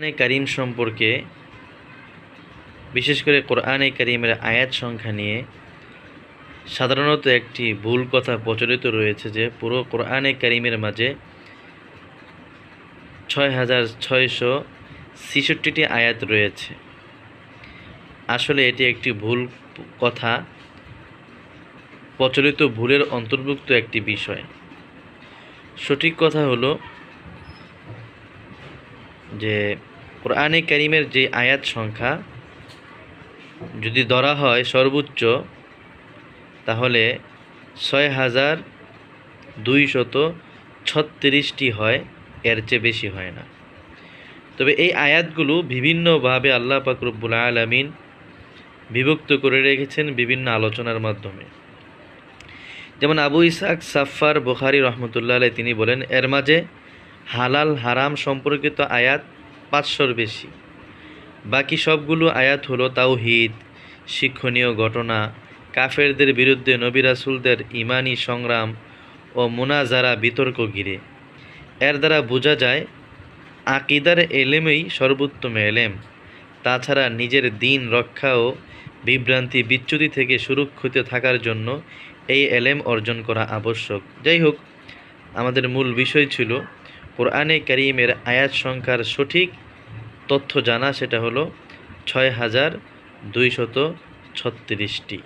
কোরআনে কারীম সম্পর্কে, বিশেষ করে কোরআনে কারীমের আয়াত সংখ্যা নিয়ে সাধারণত একটি ভুল কথা প্রচলিত রয়েছে যে পুরো কোরআনে কারীমের মাঝে ৬,৬৬৬টি আয়াত রয়েছে। আসলে এটি একটি ভুল কথা, প্রচলিত ভুলের অন্তর্ভুক্ত একটি বিষয়। সঠিক কথা হলো যে কোরআনে কারীমের যে আয়াত সংখ্যা যদি ধরা হয় সর্বোচ্চ, তাহলে ৬,২৩৬টি হয়, এর চেয়ে বেশি হয় না। তবে এই আয়াতগুলো বিভিন্নভাবে আল্লাহ পাক রব্বুল আলামিন বিভক্ত করে রেখেছেন বিভিন্ন আলোচনার মাধ্যমে। যেমন আবু ইসহাক সাফফার বুখারী রহমতুল্লাহ আলাইহি তিনি বলেন, এর মাঝে হালাল হারাম সম্পর্কিত আয়াত ৫০০-র বেশি। বাকি সবগুলো আয়াত হলো তাওহীদ, শিক্ষণীয় ঘটনা, কাফেরদের বিরুদ্ধে নবী রাসূলদের ঈমানী সংগ্রাম ও মুনাজারা বিতর্ক ঘিরে। এর দ্বারা বোঝা যায় আকীদার এলেমই সর্বোত্তম এলেম। তাছাড়া নিজের দ্বীন রক্ষা ও বিভ্রান্তি বিচ্যুতি থেকে সুরক্ষিত থাকার জন্য এই এলেম অর্জন করা আবশ্যক। যাই হোক, আমাদের মূল বিষয় ছিল কোরআনে কারীমের আয়াত সংখ্যার সঠিক তথ্য জানা, সেটা হলো ৬,২৩৬টি।